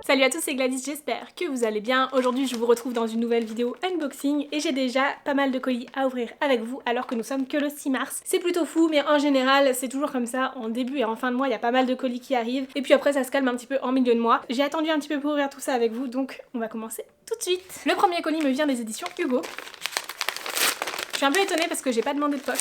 Salut à tous, c'est Gladys, j'espère que vous allez bien. Aujourd'hui je vous retrouve dans une nouvelle vidéo unboxing et j'ai déjà pas mal de colis à ouvrir avec vous alors que nous sommes que le 6 mars. C'est plutôt fou mais en général c'est toujours comme ça, en début et en fin de mois il y a pas mal de colis qui arrivent et puis après ça se calme un petit peu en milieu de mois. J'ai attendu un petit peu pour ouvrir tout ça avec vous donc on va commencer tout de suite. Le premier colis me vient des éditions Hugo. Je suis un peu étonnée parce que j'ai pas demandé de poche.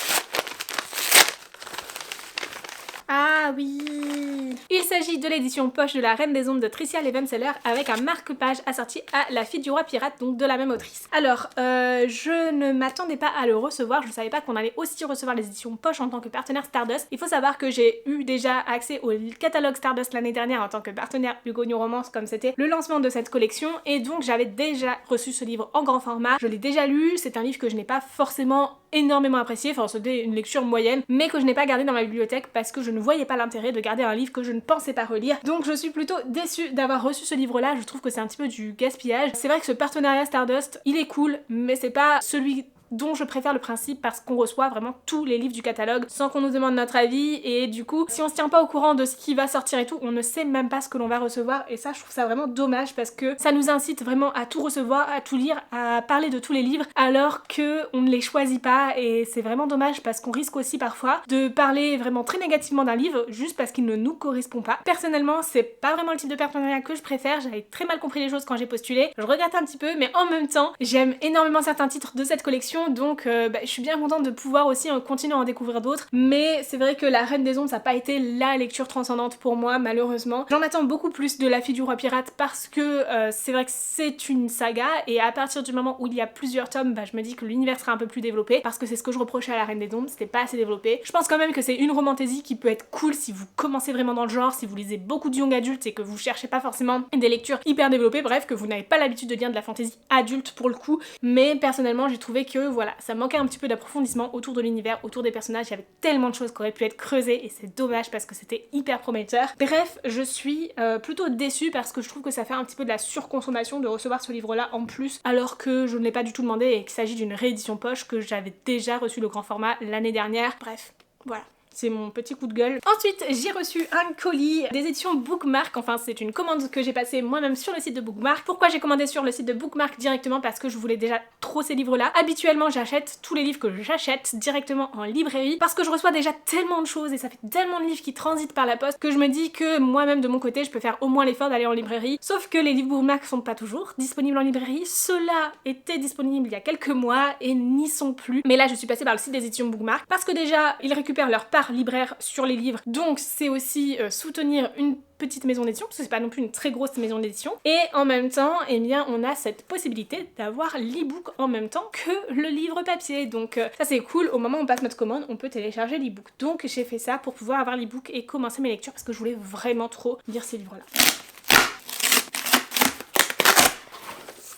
Ah oui! Il s'agit de l'édition poche de la Reine des Ombres de Tricia Levenseller avec un marque-page assorti à La Fille du Roi Pirate, donc de la même autrice. Alors, je ne m'attendais pas à le recevoir, je ne savais pas qu'on allait aussi recevoir les éditions poche en tant que partenaire Stardust. Il faut savoir que j'ai eu déjà accès au catalogue Stardust l'année dernière en tant que partenaire Hugo New Romance, comme c'était le lancement de cette collection, et donc j'avais déjà reçu ce livre en grand format. Je l'ai déjà lu, c'est un livre que je n'ai pas forcément énormément apprécié, enfin c'était une lecture moyenne, mais que je n'ai pas gardé dans ma bibliothèque parce que je ne voyais pas l'intérêt de garder un livre que je ne pensais pas relire. Donc je suis plutôt déçue d'avoir reçu ce livre là, je trouve que c'est un petit peu du gaspillage. C'est vrai que ce partenariat Stardust, il est cool, mais c'est pas celui dont je préfère le principe parce qu'on reçoit vraiment tous les livres du catalogue sans qu'on nous demande notre avis et du coup si on se tient pas au courant de ce qui va sortir et tout, on ne sait même pas ce que l'on va recevoir et ça je trouve ça vraiment dommage parce que ça nous incite vraiment à tout recevoir, à tout lire, à parler de tous les livres alors que on ne les choisit pas et c'est vraiment dommage parce qu'on risque aussi parfois de parler vraiment très négativement d'un livre juste parce qu'il ne nous correspond pas. Personnellement c'est pas vraiment le type de partenariat que je préfère, j'avais très mal compris les choses quand j'ai postulé, je regrette un petit peu mais en même temps j'aime énormément certains titres de cette collection donc je suis bien contente de pouvoir aussi continuer à en découvrir d'autres, mais c'est vrai que La Reine des Ombres ça n'a pas été la lecture transcendante pour moi malheureusement. J'en attends beaucoup plus de La Fille du Roi Pirate parce que c'est vrai que c'est une saga et à partir du moment où il y a plusieurs tomes, je me dis que l'univers sera un peu plus développé parce que c'est ce que je reprochais à La Reine des Ombres, c'était pas assez développé. Je pense quand même que c'est une romantaisie qui peut être cool si vous commencez vraiment dans le genre, si vous lisez beaucoup de young adultes et que vous cherchez pas forcément des lectures hyper développées, bref que vous n'avez pas l'habitude de lire de la fantasy adulte pour le coup, mais personnellement j'ai trouvé que voilà, ça manquait un petit peu d'approfondissement autour de l'univers, autour des personnages, il y avait tellement de choses qui auraient pu être creusées et c'est dommage parce que c'était hyper prometteur. Bref, je suis plutôt déçue parce que je trouve que ça fait un petit peu de la surconsommation de recevoir ce livre-là en plus alors que je ne l'ai pas du tout demandé et qu'il s'agit d'une réédition poche que j'avais déjà reçu le grand format l'année dernière. Bref, voilà. C'est mon petit coup de gueule. Ensuite, j'ai reçu un colis des éditions Bookmark, enfin c'est une commande que j'ai passée moi-même sur le site de Bookmark. Pourquoi j'ai commandé sur le site de Bookmark directement? Parce que je voulais déjà trop ces livres-là. Habituellement, j'achète tous les livres que j'achète directement en librairie parce que je reçois déjà tellement de choses et ça fait tellement de livres qui transitent par la poste que je me dis que moi-même de mon côté, je peux faire au moins l'effort d'aller en librairie. Sauf que les livres Bookmark sont pas toujours disponibles en librairie. Ceux-là étaient disponibles il y a quelques mois et n'y sont plus. Mais là, je suis passée par le site des éditions Bookmark parce que déjà, ils récupèrent leur part libraire sur les livres, donc c'est aussi soutenir une petite maison d'édition, parce que c'est pas non plus une très grosse maison d'édition, et en même temps, eh bien, on a cette possibilité d'avoir l'e-book en même temps que le livre papier, donc ça c'est cool, au moment où on passe notre commande, on peut télécharger l'e-book. Donc j'ai fait ça pour pouvoir avoir l'e-book et commencer mes lectures, parce que je voulais vraiment trop lire ces livres-là.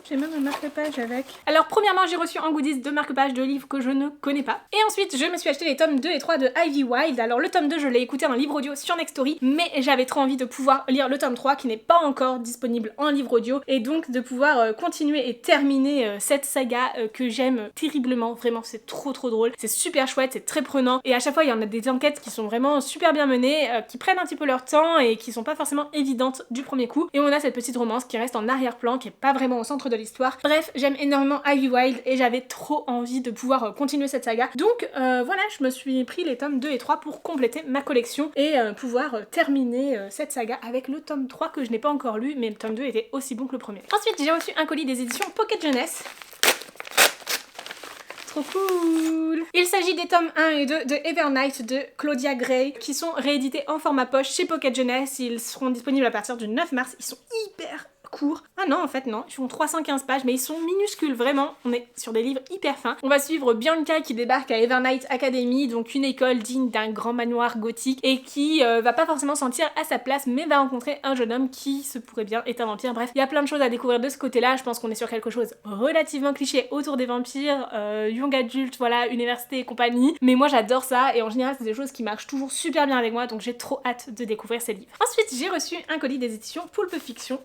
J'ai même un marque-page avec. Alors premièrement j'ai reçu en goodies 2 marque-pages de livres que je ne connais pas. Et ensuite je me suis acheté les tomes 2 et 3 de Ivy Wild. Alors le tome 2 je l'ai écouté en livre audio sur Nextory, mais j'avais trop envie de pouvoir lire le tome 3 qui n'est pas encore disponible en livre audio et donc de pouvoir continuer et terminer cette saga que j'aime terriblement. Vraiment c'est trop drôle, c'est super chouette, c'est très prenant et à chaque fois il y en a des enquêtes qui sont vraiment super bien menées, qui prennent un petit peu leur temps et qui sont pas forcément évidentes du premier coup. Et on a cette petite romance qui reste en arrière-plan, qui est pas vraiment au centre de l'histoire. Bref, j'aime énormément Ivy Wild et j'avais trop envie de pouvoir continuer cette saga. Donc voilà, je me suis pris les tomes 2 et 3 pour compléter ma collection et pouvoir terminer cette saga avec le tome 3 que je n'ai pas encore lu, mais le tome 2 était aussi bon que le premier. Ensuite, j'ai reçu un colis des éditions Pocket Jeunesse. Trop cool! Il s'agit des tomes 1 et 2 de Evernight de Claudia Gray qui sont réédités en format poche chez Pocket Jeunesse. Ils seront disponibles à partir du 9 mars. Ils sont hyper courts. Ah non, en fait non, ils font 315 pages mais ils sont minuscules vraiment. On est sur des livres hyper fins. On va suivre Bianca qui débarque à Evernight Academy, donc une école digne d'un grand manoir gothique et qui va pas forcément sentir à sa place mais va rencontrer un jeune homme qui se pourrait bien être un vampire. Bref, il y a plein de choses à découvrir de ce côté-là. Je pense qu'on est sur quelque chose relativement cliché autour des vampires, young adulte, voilà, université et compagnie. Mais moi j'adore ça et en général c'est des choses qui marchent toujours super bien avec moi donc j'ai trop hâte de découvrir ces livres. Ensuite j'ai reçu un colis des éditions Pulp Fiction.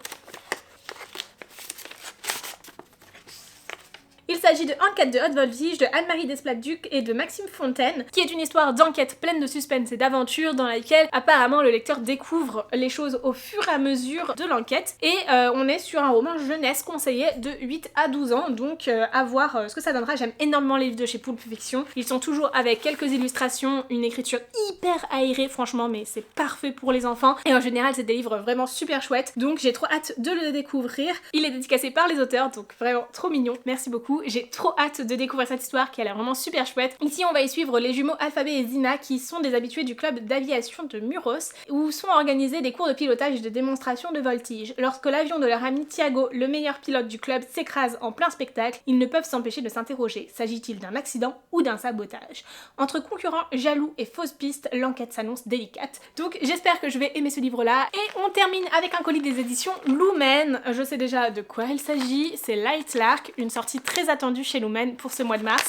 Il s'agit de Enquête de haute voltige de Anne-Marie Desplat-Duc et de Maxime Fontaine, qui est une histoire d'enquête pleine de suspense et d'aventure dans laquelle apparemment le lecteur découvre les choses au fur et à mesure de l'enquête. Et on est sur un roman jeunesse conseillé de 8 à 12 ans, donc à voir ce que ça donnera. J'aime énormément les livres de chez Pulp Fiction. Ils sont toujours avec quelques illustrations, une écriture hyper aérée franchement, mais c'est parfait pour les enfants. Et en général c'est des livres vraiment super chouettes, donc j'ai trop hâte de le découvrir. Il est dédicacé par les auteurs, donc vraiment trop mignon, merci beaucoup. J'ai trop hâte de découvrir cette histoire qui a l'air vraiment super chouette. Ici on va y suivre les jumeaux Alphabet et Zina qui sont des habitués du club d'aviation de Muros, où sont organisés des cours de pilotage et de démonstration de voltige. Lorsque l'avion de leur ami Thiago, le meilleur pilote du club, s'écrase en plein spectacle, ils ne peuvent s'empêcher de s'interroger. S'agit-il d'un accident ou d'un sabotage? Entre concurrents jaloux et fausses pistes, l'enquête s'annonce délicate. Donc j'espère que je vais aimer ce livre-là. Et on termine avec un colis des éditions Lumen. Je sais déjà de quoi il s'agit. C'est Light Lark, une sortie très attendue chez Lumen pour ce mois de mars.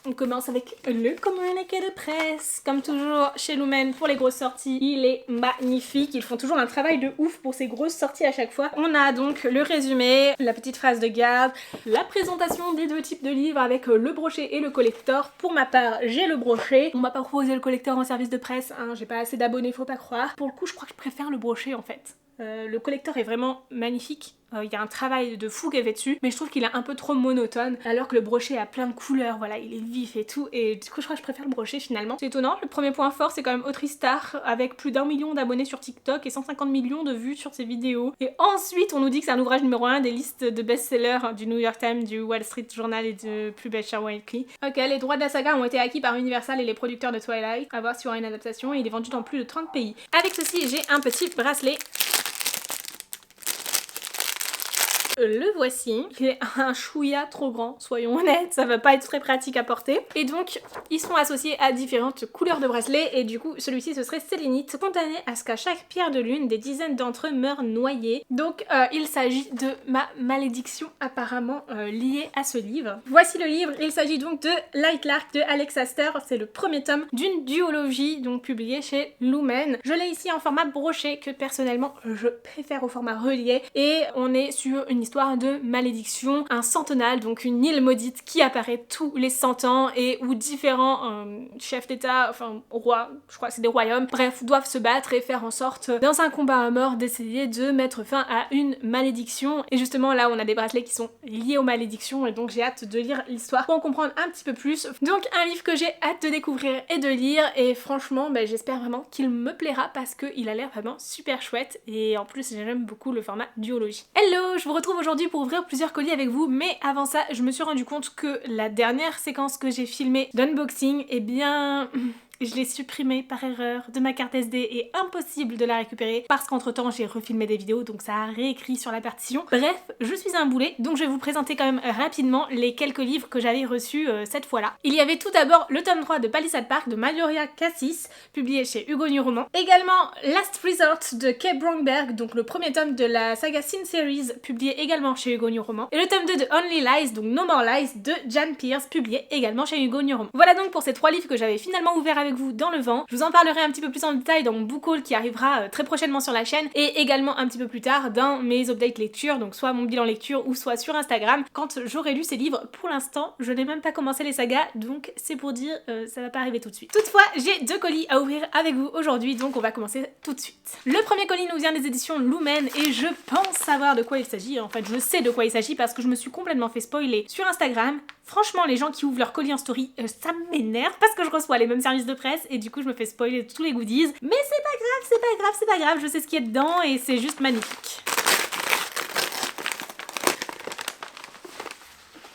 On commence avec le communiqué de presse. Comme toujours chez Lumen pour les grosses sorties, il est magnifique. Ils font toujours un travail de ouf pour ces grosses sorties à chaque fois. On a donc le résumé, la petite phrase de garde, la présentation des deux types de livres avec le brochet et le collector. Pour ma part, j'ai le brochet. On m'a pas proposé le collector en service de presse, hein. J'ai pas assez d'abonnés, faut pas croire. Pour le coup, je crois que je préfère le brochet en fait. Le collector est vraiment magnifique. Il y a un travail de fou qui est fait dessus, mais je trouve qu'il est un peu trop monotone, alors que le brochet a plein de couleurs, voilà, il est vif et tout, et du coup je crois que je préfère le brochet finalement. C'est étonnant, le premier point fort c'est quand même autrice star, avec plus d'1 million d'abonnés sur TikTok et 150 millions de vues sur ses vidéos. Et ensuite on nous dit que c'est un ouvrage numéro 1 des listes de best-sellers du New York Times, du Wall Street Journal et de Plus belle Cher Weekly. Ok, les droits de la saga ont été acquis par Universal et les producteurs de Twilight, à voir s'il y aura une adaptation, et il est vendu dans plus de 30 pays. Avec ceci j'ai un petit bracelet. Le voici, il est un chouïa trop grand, soyons honnêtes, ça va pas être très pratique à porter. Et donc, ils sont associés à différentes couleurs de bracelets, et du coup, celui-ci ce serait sélénite, condamné à ce qu'à chaque pierre de lune, des dizaines d'entre eux meurent noyés. Donc, il s'agit de ma malédiction apparemment liée à ce livre. Voici le livre, il s'agit donc de Light Lark de Alex Astor, c'est le premier tome d'une duologie, donc publiée chez Lumen. Je l'ai ici en format brochet, que personnellement, je préfère au format relié, et on est sur une histoire de malédiction, un centenal, donc une île maudite qui apparaît tous les 100 ans et où différents chefs d'état, enfin rois, je crois que c'est des royaumes, bref, doivent se battre et faire en sorte, dans un combat à mort, d'essayer de mettre fin à une malédiction. Et justement là on a des bracelets qui sont liés aux malédictions, et donc j'ai hâte de lire l'histoire pour en comprendre un petit peu plus. Donc un livre que j'ai hâte de découvrir et de lire, et franchement j'espère vraiment qu'il me plaira parce qu'il a l'air vraiment super chouette, et en plus j'aime beaucoup le format duologie. Hello, je vous retrouve aujourd'hui pour ouvrir plusieurs colis avec vous, mais avant ça je me suis rendu compte que la dernière séquence que j'ai filmée d'unboxing, eh bien je l'ai supprimée par erreur de ma carte SD et impossible de la récupérer parce qu'entre temps j'ai refilmé des vidéos, donc ça a réécrit sur la partition. Bref, je suis un boulet, donc je vais vous présenter quand même rapidement les quelques livres que j'avais reçus cette fois-là. Il y avait tout d'abord le tome 3 de Palisade Park de Majoria Cassis, publié chez Hugo New Roman. Également Last Resort de Kay Bromberg, donc le premier tome de la saga Sin Series, publié également chez Hugo New Roman. Et le tome 2 de Only Lies, donc No More Lies de Jan Pierce, publié également chez Hugo New Roman. Voilà donc pour ces 3 livres que j'avais finalement ouverts avec vous dans le vent. Je vous en parlerai un petit peu plus en détail dans mon book haul qui arrivera très prochainement sur la chaîne, et également un petit peu plus tard dans mes updates lecture, donc soit mon bilan lecture ou soit sur Instagram quand j'aurai lu ces livres. Pour l'instant je n'ai même pas commencé les sagas, donc c'est pour dire ça va pas arriver tout de suite. Toutefois j'ai 2 colis à ouvrir avec vous aujourd'hui, donc on va commencer tout de suite. Le premier colis nous vient des éditions Lumen et je pense savoir de quoi il s'agit. En fait je sais de quoi il s'agit parce que je me suis complètement fait spoiler sur Instagram. Franchement les gens qui ouvrent leur colis en story, ça m'énerve parce que je reçois les mêmes services de presse et du coup je me fais spoiler tous les goodies. Mais c'est pas grave, c'est pas grave, c'est pas grave, je sais ce qu'il y a dedans et c'est juste magnifique.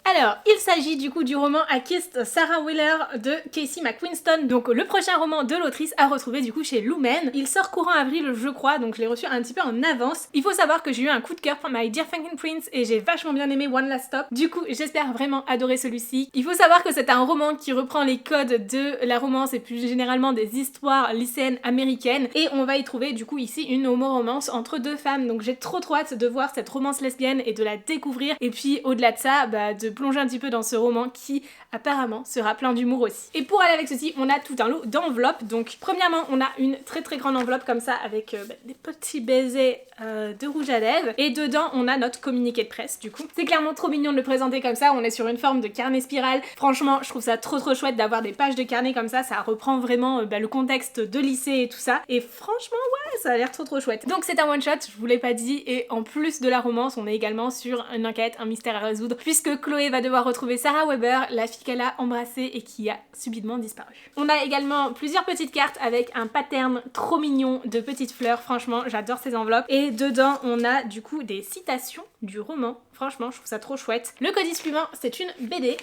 Alors, il s'agit du coup du roman A Kissed Sarah Wheeler de Casey McQuiston, donc le prochain roman de l'autrice à retrouver du coup chez Lumen. Il sort courant avril je crois, donc je l'ai reçu un petit peu en avance. Il faut savoir que j'ai eu un coup de cœur pour My Dear Franklin Prince et j'ai vachement bien aimé One Last Stop. Du coup, j'espère vraiment adorer celui-ci. Il faut savoir que c'est un roman qui reprend les codes de la romance et plus généralement des histoires lycéennes américaines, et on va y trouver du coup ici une homo-romance entre 2 femmes. Donc j'ai trop hâte de voir cette romance lesbienne et de la découvrir, et puis au-delà de ça, de plonger un petit peu dans ce roman qui apparemment sera plein d'humour aussi. Et pour aller avec ceci, on a tout un lot d'enveloppes. Donc premièrement, on a une très grande enveloppe comme ça avec des petits baisers de rouge à lèvres. Et dedans, on a notre communiqué de presse du coup. C'est clairement trop mignon de le présenter comme ça. On est sur une forme de carnet spirale. Franchement, je trouve ça trop chouette d'avoir des pages de carnet comme ça. Ça reprend vraiment le contexte de lycée et tout ça. Et franchement, ouais, ça a l'air trop chouette. Donc c'est un one shot, je vous l'ai pas dit. Et en plus de la romance, on est également sur une enquête, un mystère à résoudre, puisque Chloé va devoir retrouver Sarah Weber, la fille qu'elle a embrassée et qui a subitement disparu. On a également plusieurs petites cartes avec un pattern trop mignon de petites fleurs. Franchement, j'adore ces enveloppes. Et dedans, on a du coup des citations du roman. Franchement, je trouve ça trop chouette. Le colis suivant, c'est une BD.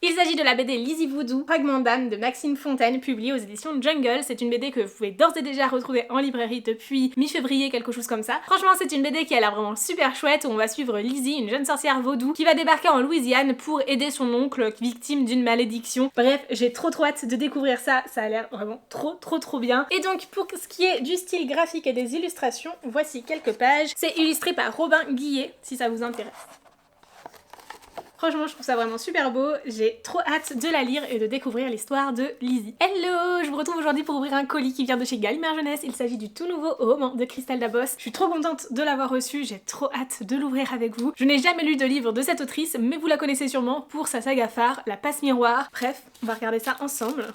Il s'agit de la BD Lizzie Voodoo, Fragment d'âme de Maxime Fontaine, publiée aux éditions Jungle. C'est une BD que vous pouvez d'ores et déjà retrouver en librairie depuis mi-février, quelque chose comme ça. Franchement, c'est une BD qui a l'air vraiment super chouette, où on va suivre Lizzie, une jeune sorcière vaudou, qui va débarquer en Louisiane pour aider son oncle, victime d'une malédiction. Bref, j'ai trop hâte de découvrir ça, ça a l'air vraiment trop bien. Et donc, pour ce qui est du style graphique et des illustrations, voici quelques pages. C'est illustré par Robin Guillet, si ça vous intéresse. Franchement, je trouve ça vraiment super beau, j'ai trop hâte de la lire et de découvrir l'histoire de Lizzie. Hello, je vous retrouve aujourd'hui pour ouvrir un colis qui vient de chez Gallimard Jeunesse. Il s'agit du tout nouveau roman de Christelle Dabos. Je suis trop contente de l'avoir reçu, j'ai trop hâte de l'ouvrir avec vous. Je n'ai jamais lu de livre de cette autrice, mais vous la connaissez sûrement pour sa saga phare, La Passe Miroir. Bref, on va regarder ça ensemble.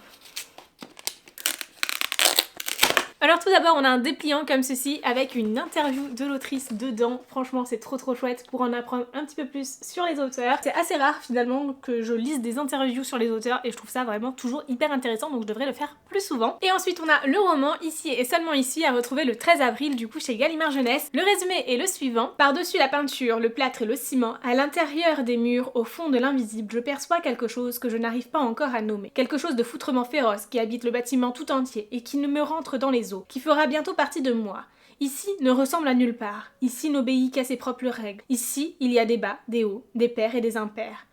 Alors tout d'abord, on a un dépliant comme ceci avec une interview de l'autrice dedans. Franchement, c'est trop chouette pour en apprendre un petit peu plus sur les auteurs. C'est assez rare finalement que je lise des interviews sur les auteurs et je trouve ça vraiment toujours hyper intéressant, donc je devrais le faire plus souvent. Et ensuite, on a le roman ici et seulement ici à retrouver le 13 avril du coup chez Gallimard Jeunesse. Le résumé est le suivant. Par-dessus la peinture, le plâtre et le ciment, à l'intérieur des murs, au fond de l'invisible, je perçois quelque chose que je n'arrive pas encore à nommer. Quelque chose de foutrement féroce qui habite le bâtiment tout entier et qui ne me rentre dans les os, qui fera bientôt partie de moi. Ici ne ressemble à nulle part. Ici n'obéit qu'à ses propres règles. Ici, il y a des bas, des hauts, des pairs et des impairs.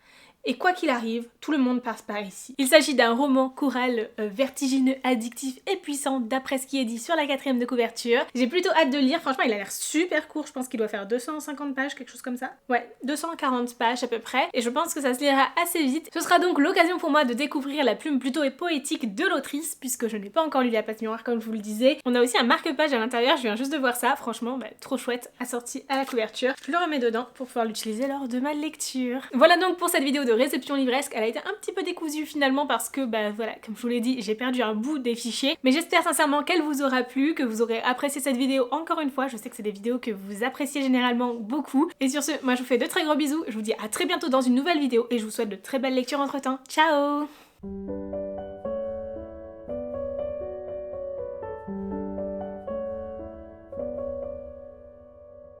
Et quoi qu'il arrive, tout le monde passe par ici. Il s'agit d'un roman choral vertigineux, addictif et puissant d'après ce qui est dit sur la 4e de couverture. J'ai plutôt hâte de le lire, franchement il a l'air super court, je pense qu'il doit faire 250 pages, quelque chose comme ça. Ouais, 240 pages à peu près, et je pense que ça se lira assez vite. Ce sera donc l'occasion pour moi de découvrir la plume plutôt poétique de l'autrice, puisque je n'ai pas encore lu La Passe Miroir comme je vous le disais. On a aussi un marque-page à l'intérieur, je viens juste de voir ça, franchement trop chouette, assorti à la couverture. Je le remets dedans pour pouvoir l'utiliser lors de ma lecture. Voilà donc pour cette vidéo de réception livresque. Elle a été un petit peu décousue finalement parce que voilà, comme je vous l'ai dit, j'ai perdu un bout des fichiers, mais j'espère sincèrement qu'elle vous aura plu, que vous aurez apprécié cette vidéo encore une fois. Je sais que c'est des vidéos que vous appréciez généralement beaucoup, et sur ce, moi je vous fais de très gros bisous, je vous dis à très bientôt dans une nouvelle vidéo et je vous souhaite de très belles lectures entre temps. Ciao!